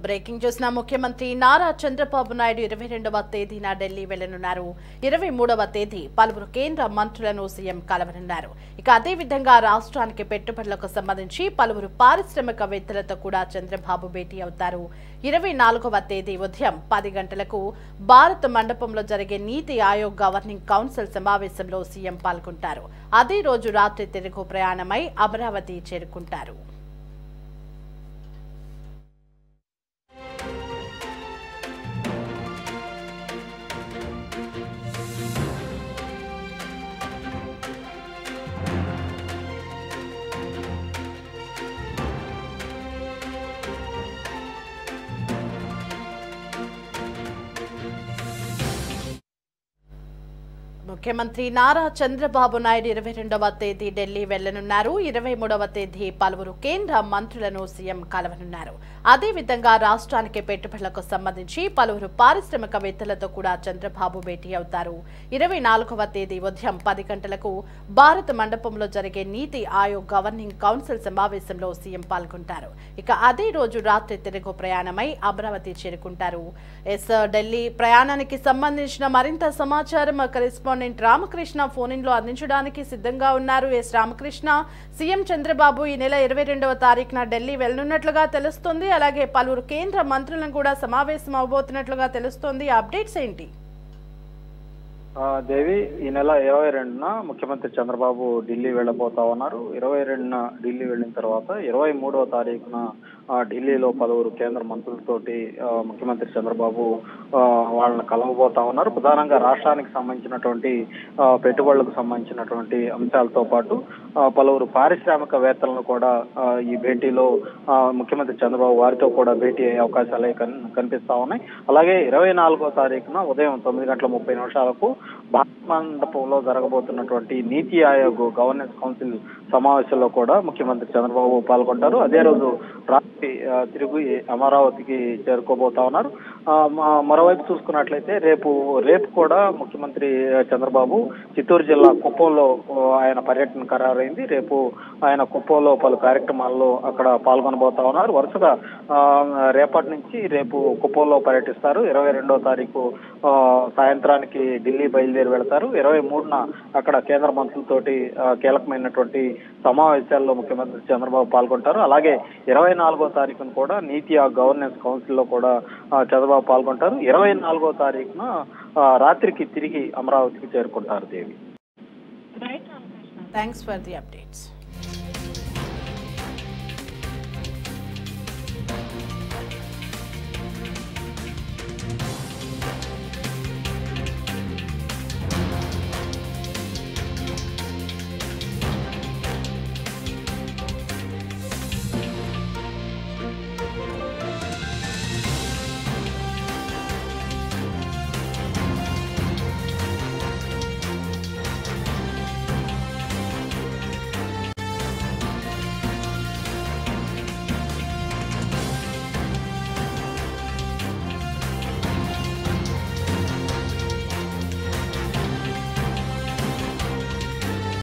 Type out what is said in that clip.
Breaking చూసిన ముఖ్యమంత్రి నారా చంద్రబాబు నాయుడు 22వ తేదీన ఢిల్లీ వెళ్లనున్నారు. 23వ తేదీ పలువురు కేంద్ర మంత్రులను సీఎం కలవనున్నారు. ఇక అదే విధంగా రాష్ట్రానికి పెట్టుబడులకు సంబంధించి పలువురు పారిశ్రామికవేత్తలతో కూడా చంద్రబాబు భేటీ అవుతారు. 24వ తేదీ ఉదయం 10 గంటలకు భారత్ మండపంలో జరిగే నీతి ఆయోగ్ గవర్నింగ్ కౌన్సిల్ సమావేశంలో సీఎం పాల్గొంటారు. అదే రోజు రాత్రి తిరుగు ప్రయాణమై అమరావతి చేరుకుంటారు. ముఖ్యమంత్రి నారా చంద్రబాబు నాయుడు 22వ తేదీ ఢిల్లీ వెళ్లనున్నారు. 23వ తేదీ పలువురు కేంద్ర మంత్రులను సీఎం కలవనున్నారు. అదేవిధంగా రాష్ట్రానికి పెట్టుబడులకు సంబంధించి పలువురు పారిశ్రామికవేత్తలతో కూడా చంద్రబాబు భేటీ అవుతారు. 24వ తేదీ ఉదయం 10 గంటలకు భారత్ మండపంలో జరిగే నీతి ఆయోగ్ గవర్నింగ్ కౌన్సిల్ సమావేశంలో సీఎం పాల్గొంటారు. ఇక అదే రోజు రాత్రి తిరుగు ప్రయాణమై అమరావతి చేరుకుంటారు. ఢిల్లీ ప్రయాణానికి సంబంధించిన మరింత సమాచారం కరెస్పాండెంట్ రామకృష్ణ ఫోన్ ఇన్ లో అందించడానికి సిద్ధంగా ఉన్నారు. రామకృష్ణ, సీఎం చంద్రబాబు ఈ నెల 22వ తారీఖున ఢిల్లీ వెళ్లనున్నట్లుగా తెలుస్తోంది. అలాగే పలువురు కేంద్ర మంత్రులను కూడా సమావేశం అవబోతున్నట్లుగా తెలుస్తోంది. అప్డేట్స్ ఏంటి? దేవి, ఈ నెల 22న ముఖ్యమంత్రి చంద్రబాబు ఢిల్లీ వెళ్లబోతా ఉన్నారు. 22న ఢిల్లీ వెళ్లిన తర్వాత 23వ తారీఖున ఢిల్లీలో పలువురు కేంద్ర మంత్రులతోటి ముఖ్యమంత్రి చంద్రబాబు వాళ్ళని కలవబోతా ఉన్నారు. ప్రధానంగా రాష్ట్రానికి సంబంధించినటువంటి పెట్టుబడులకు సంబంధించినటువంటి అంశాలతో పాటు పలువురు పారిశ్రామికవేత్తలను కూడా ఈ భేటీలో ముఖ్యమంత్రి చంద్రబాబు వారితో కూడా భేటీ అయ్యే అవకాశాలు కనిపిస్తా ఉన్నాయి. అలాగే 24వ తారీఖున ఉదయం 9:30 భారత మండపంలో జరగబోతున్నటువంటి నీతి ఆయోగ్ గవర్నెన్స్ కౌన్సిల్ సమావేశంలో కూడా ముఖ్యమంత్రి చంద్రబాబు పాల్గొంటారు. అదే రోజు రాత్రి తిరిగి అమరావతికి చేరుకోబోతా ఉన్నారు. మరోవైపు చూసుకున్నట్లయితే రేపు కూడా ముఖ్యమంత్రి చంద్రబాబు చిత్తూరు జిల్లా కుప్పంలో ఆయన పర్యటన ఖరారైంది. రేపు ఆయన కుప్పంలో పలు కార్యక్రమాల్లో అక్కడ పాల్గొనబోతా ఉన్నారు. వరుసగా రేపటి నుంచి రేపు కుప్పంలో పర్యటిస్తారు. 22వ తారీఖు సాయంత్రానికి ఢిల్లీ బయలుదేరి వెళ్తారు. 23న అక్కడ కేంద్ర మంత్రులతోటి కీలకమైనటువంటి సమావేశాల్లో ముఖ్యమంత్రి చంద్రబాబు పాల్గొంటారు. అలాగే 24వ తారీఖున కూడా నీతి గవర్నెన్స్ కౌన్సిల్ లో కూడా చంద్రబాబు పాల్గొంటారు. 24వ తారీఖున రాత్రికి తిరిగి అమరావతికి చేరుకుంటారు. దేవి, థ్యాంక్స్ ఫర్ ది అప్డేట్స్.